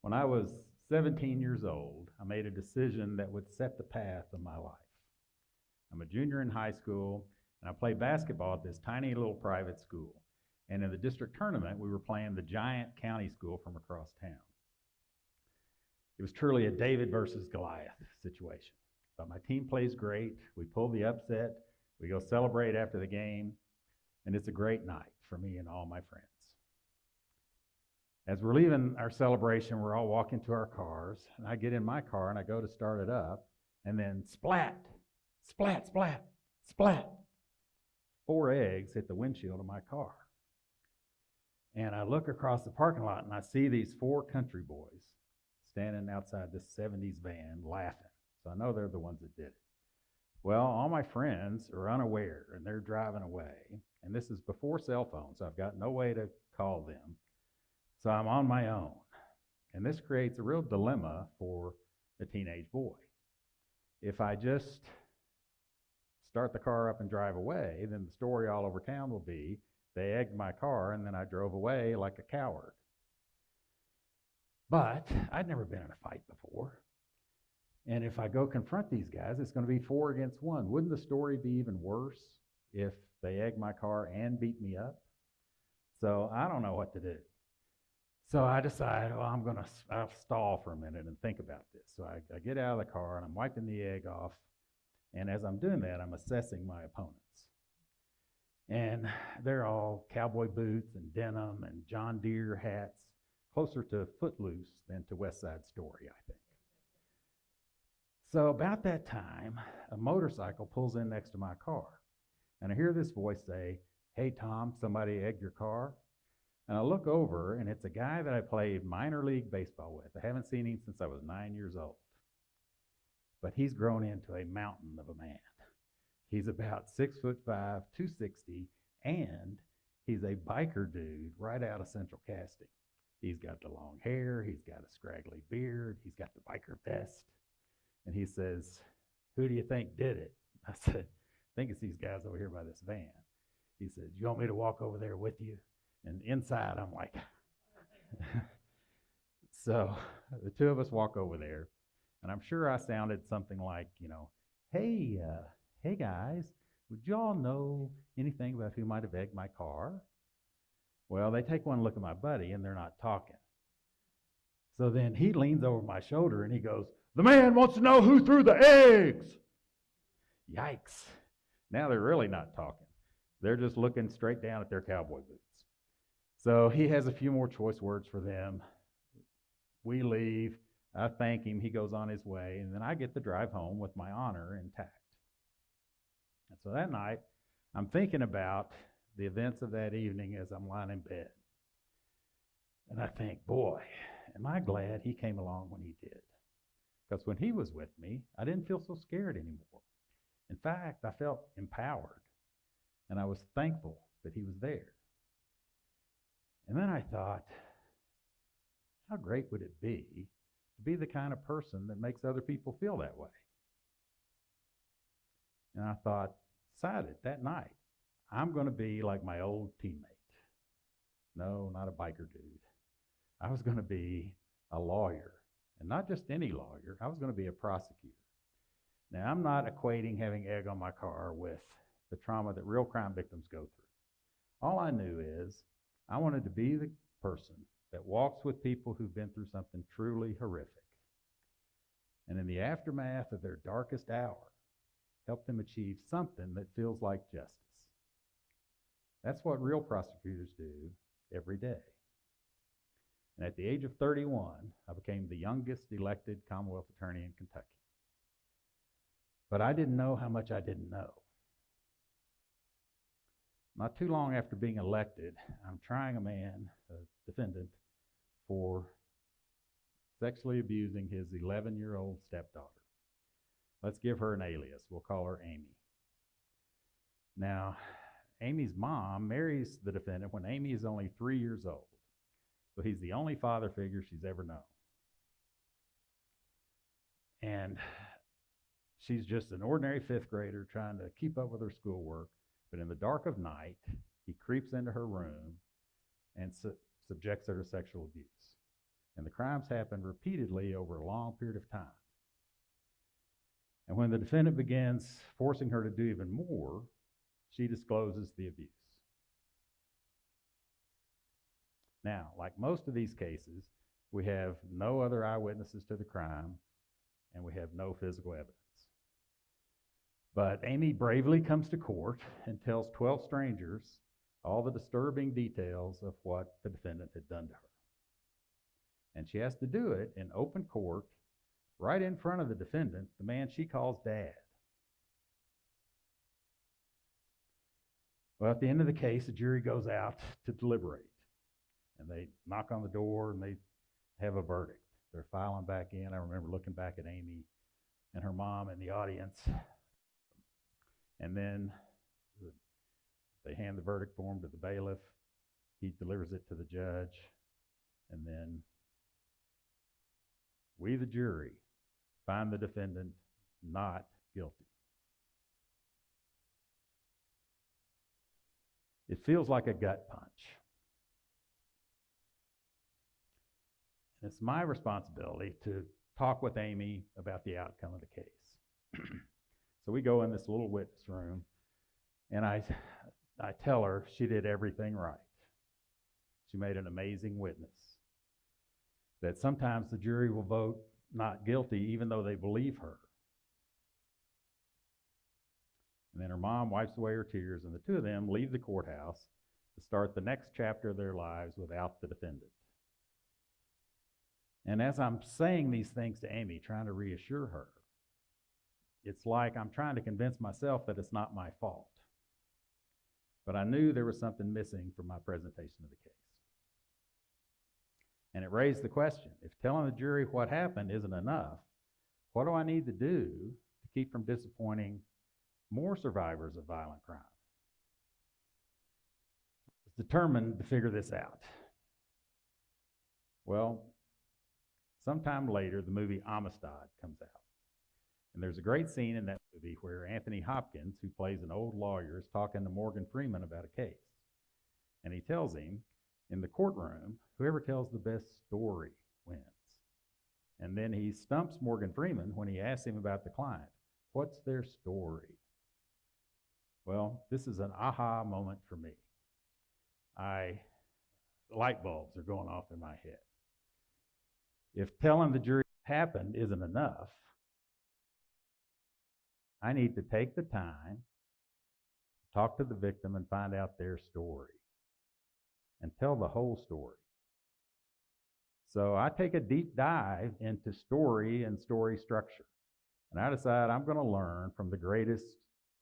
When I was 17 years old, I made a decision that would set the path of my life. I'm a junior in high school, and I played basketball at this tiny little private school. And in the district tournament, we were playing the giant county school from across town. It was truly a David versus Goliath situation. But my team plays great. We pull the upset. We go celebrate after the game. And it's a great night for me and all my friends. As we're leaving our celebration, we're all walking to our cars. And I get in my car and I go to start it up. And then splat, splat, splat, splat. 4 eggs hit the windshield of my car. And I look across the parking lot and I see these 4 country boys standing outside this 70s van laughing. So I know they're the ones that did it. Well, all my friends are unaware and they're driving away. And this is before cell phones, so I've got no way to call them. So I'm on my own. And this creates a real dilemma for a teenage boy. If I just start the car up and drive away, then the story all over town will be they egged my car and then I drove away like a coward. But I'd never been in a fight before. And if I go confront these guys, it's going to be 4 against 1. Wouldn't the story be even worse if they egged my car and beat me up? So I don't know what to do. So I decide, I'll stall for a minute and think about this. So I get out of the car and I'm wiping the egg off. And as I'm doing that, I'm assessing my opponents. And they're all cowboy boots and denim and John Deere hats, closer to Footloose than to West Side Story, I think. So about that time, a motorcycle pulls in next to my car. And I hear this voice say, "Hey, Tom, somebody egged your car?" And I look over, and it's a guy that I played minor league baseball with. I haven't seen him since I was 9 years old. But he's grown into a mountain of a man. He's about 6'5", 260, and he's a biker dude right out of Central Casting. He's got the long hair, he's got a scraggly beard, he's got the biker vest. And he says, "Who do you think did it?" I said, "I think it's these guys over here by this van." He said, "You want me to walk over there with you?" And inside, I'm like, So the 2 of us walk over there, and I'm sure I sounded something like, hey guys, would y'all know anything about who might have egged my car? Well, they take one look at my buddy, and they're not talking. So then he leans over my shoulder, and he goes, "The man wants to know who threw the eggs." Yikes. Now they're really not talking. They're just looking straight down at their cowboy boots. So he has a few more choice words for them. We leave. I thank him. He goes on his way. And then I get to drive home with my honor intact. And so that night, I'm thinking about the events of that evening as I'm lying in bed. And I think, boy, am I glad he came along when he did. Because when he was with me, I didn't feel so scared anymore. In fact, I felt empowered. And I was thankful that he was there. And then I thought, how great would it be to be the kind of person that makes other people feel that way? And I thought, decided that night, I'm going to be like my old teammate. No, not a biker dude. I was going to be a lawyer. And not just any lawyer. I was going to be a prosecutor. Now, I'm not equating having egg on my car with the trauma that real crime victims go through. All I knew is I wanted to be the person that walks with people who've been through something truly horrific. And in the aftermath of their darkest hour, help them achieve something that feels like justice. That's what real prosecutors do every day. And at the age of 31, I became the youngest elected Commonwealth attorney in Kentucky. But I didn't know how much I didn't know. Not too long after being elected, I'm trying a man, a defendant, for sexually abusing his 11-year-old stepdaughter. Let's give her an alias. We'll call her Amy. Now, Amy's mom marries the defendant when Amy is only 3 years old. So he's the only father figure she's ever known. And she's just an ordinary 5th grader trying to keep up with her schoolwork. But in the dark of night, he creeps into her room and subjects her to sexual abuse. And the crimes happened repeatedly over a long period of time. And when the defendant begins forcing her to do even more, she discloses the abuse. Now, like most of these cases, we have no other eyewitnesses to the crime, and we have no physical evidence. But Amy bravely comes to court and tells 12 strangers all the disturbing details of what the defendant had done to her. And she has to do it in open court, right in front of the defendant, the man she calls Dad. Well, at the end of the case, the jury goes out to deliberate. And they knock on the door and they have a verdict. They're filing back in. I remember looking back at Amy and her mom in the audience. And then they hand the verdict form to the bailiff. He delivers it to the judge. And then we, the jury, find the defendant not guilty. It feels like a gut punch. It's my responsibility to talk with Amy about the outcome of the case. So we go in this little witness room, and I tell her she did everything right. She made an amazing witness. That sometimes the jury will vote not guilty even though they believe her. And then her mom wipes away her tears, and the two of them leave the courthouse to start the next chapter of their lives without the defendant. And as I'm saying these things to Amy, trying to reassure her, it's like I'm trying to convince myself that it's not my fault. But I knew there was something missing from my presentation of the case. And it raised the question, if telling the jury what happened isn't enough, what do I need to do to keep from disappointing more survivors of violent crime? I was determined to figure this out. Well, sometime later, the movie Amistad comes out. And there's a great scene in that movie where Anthony Hopkins, who plays an old lawyer, is talking to Morgan Freeman about a case. And he tells him, in the courtroom, whoever tells the best story wins. And then he stumps Morgan Freeman when he asks him about the client. What's their story? Well, this is an aha moment for me. Light bulbs are going off in my head. If telling the jury what happened isn't enough, I need to take the time, talk to the victim, and find out their story and tell the whole story. So I take a deep dive into story and story structure. And I decide I'm going to learn from the greatest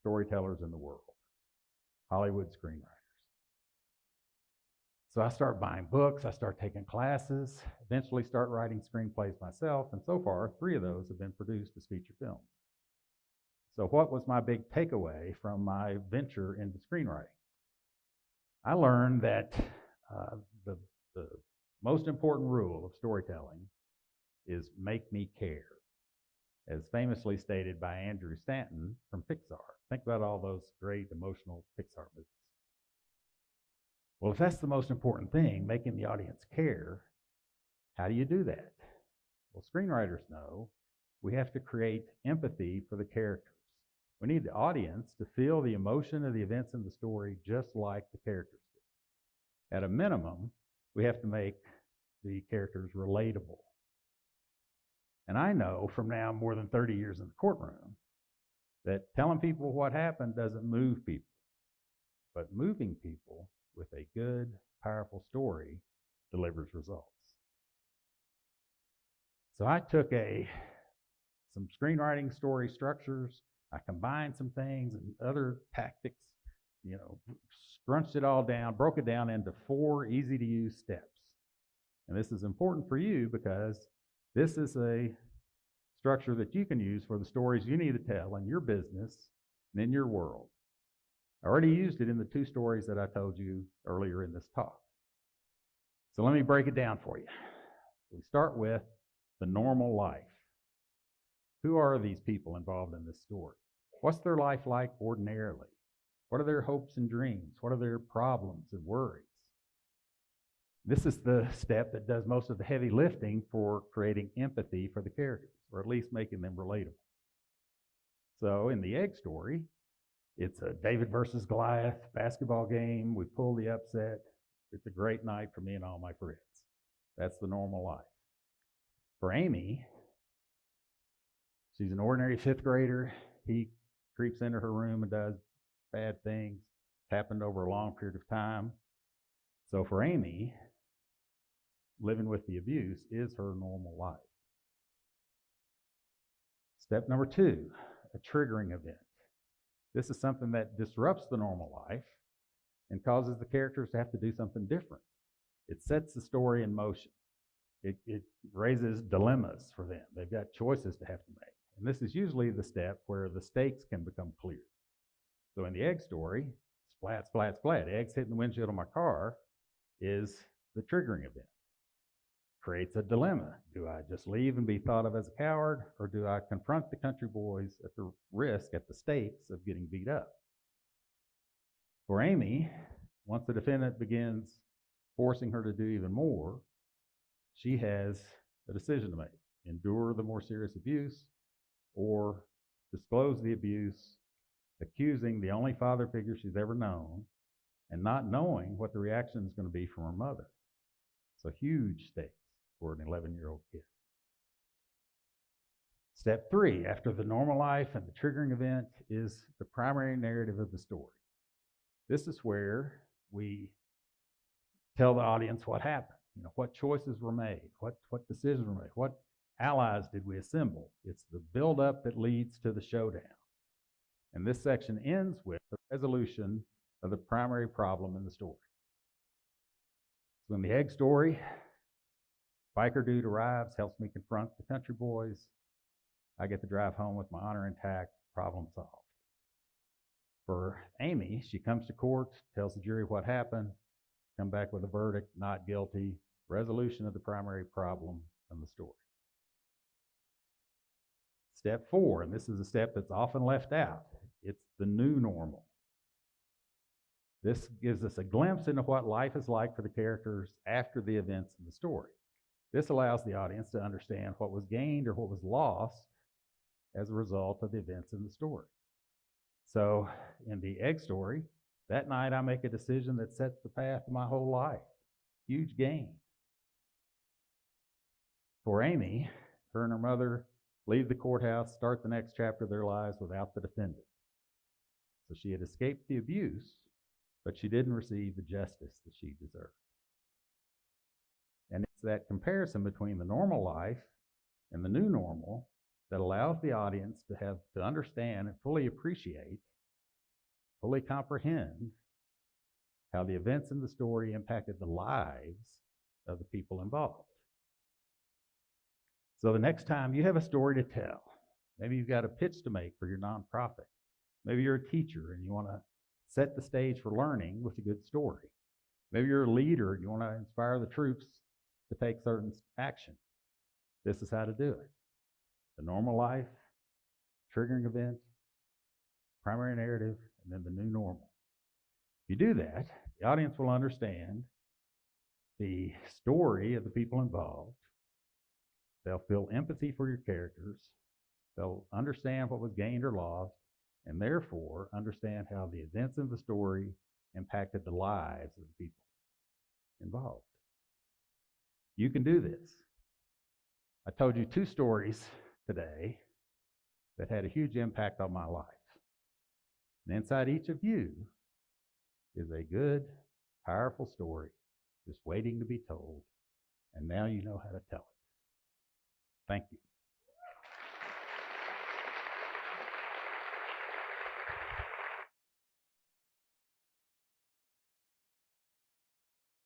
storytellers in the world, Hollywood screenwriters. So I start buying books, I start taking classes, eventually start writing screenplays myself, and so far, 3 of those have been produced as feature films. So what was my big takeaway from my venture into screenwriting? I learned that the most important rule of storytelling is make me care, as famously stated by Andrew Stanton from Pixar. Think about all those great emotional Pixar movies. Well, if that's the most important thing, making the audience care, how do you do that? Well, screenwriters know we have to create empathy for the characters. We need the audience to feel the emotion of the events in the story just like the characters do. At a minimum, we have to make the characters relatable. And I know from now more than 30 years in the courtroom that telling people what happened doesn't move people, but moving people with a good, powerful story delivers results. So I took some screenwriting story structures, I combined some things and other tactics, scrunched it all down, broke it down into 4 easy-to-use steps. And this is important for you because this is a structure that you can use for the stories you need to tell in your business and in your world. I already used it in the 2 stories that I told you earlier in this talk. So let me break it down for you. We start with the normal life. Who are these people involved in this story? What's their life like ordinarily? What are their hopes and dreams? What are their problems and worries? This is the step that does most of the heavy lifting for creating empathy for the characters, or at least making them relatable. So in the egg story, it's a David versus Goliath basketball game. We pull the upset. It's a great night for me and all my friends. That's the normal life. For Amy, she's an ordinary fifth grader. He creeps into her room and does bad things. It's happened over a long period of time. So for Amy, living with the abuse is her normal life. Step number 2, a triggering event. This is something that disrupts the normal life and causes the characters to have to do something different. It sets the story in motion. It raises dilemmas for them. They've got choices to have to make. And this is usually the step where the stakes can become clear. So in the egg story, splat, splat, splat, eggs hitting the windshield of my car is the triggering event. Creates a dilemma. Do I just leave and be thought of as a coward, or do I confront the country boys at the risk, at the stakes of getting beat up? For Amy, once the defendant begins forcing her to do even more, she has a decision to make. Endure the more serious abuse or disclose the abuse, accusing the only father figure she's ever known and not knowing what the reaction is going to be from her mother. So huge stakes for an 11-year-old kid. Step 3, after the normal life and the triggering event, is the primary narrative of the story. This is where we tell the audience what happened. What choices were made, what decisions were made, what allies did we assemble. It's the buildup that leads to the showdown. And this section ends with the resolution of the primary problem in the story. So in the egg story, biker dude arrives, helps me confront the country boys. I get to drive home with my honor intact, problem solved. For Amy, she comes to court, tells the jury what happened, come back with a verdict, not guilty, resolution of the primary problem in the story. Step 4, and this is a step that's often left out, it's the new normal. This gives us a glimpse into what life is like for the characters after the events in the story. This allows the audience to understand what was gained or what was lost as a result of the events in the story. So in the egg story, that night I make a decision that sets the path of my whole life. Huge gain. For Amy, her and her mother leave the courthouse, start the next chapter of their lives without the defendant. So she had escaped the abuse, but she didn't receive the justice that she deserved. And it's that comparison between the normal life and the new normal that allows the audience to understand and fully appreciate, fully comprehend how the events in the story impacted the lives of the people involved. So the next time you have a story to tell, maybe you've got a pitch to make for your nonprofit, maybe you're a teacher and you want to set the stage for learning with a good story. Maybe you're a leader and you want to inspire the troops to take certain action. This is how to do it. The normal life, triggering event, primary narrative, and then the new normal. If you do that, the audience will understand the story of the people involved. They'll feel empathy for your characters. They'll understand what was gained or lost, and therefore understand how the events of the story impacted the lives of the people involved. You can do this. I told you 2 stories today that had a huge impact on my life. And inside each of you is a good, powerful story just waiting to be told, and now you know how to tell it. Thank you.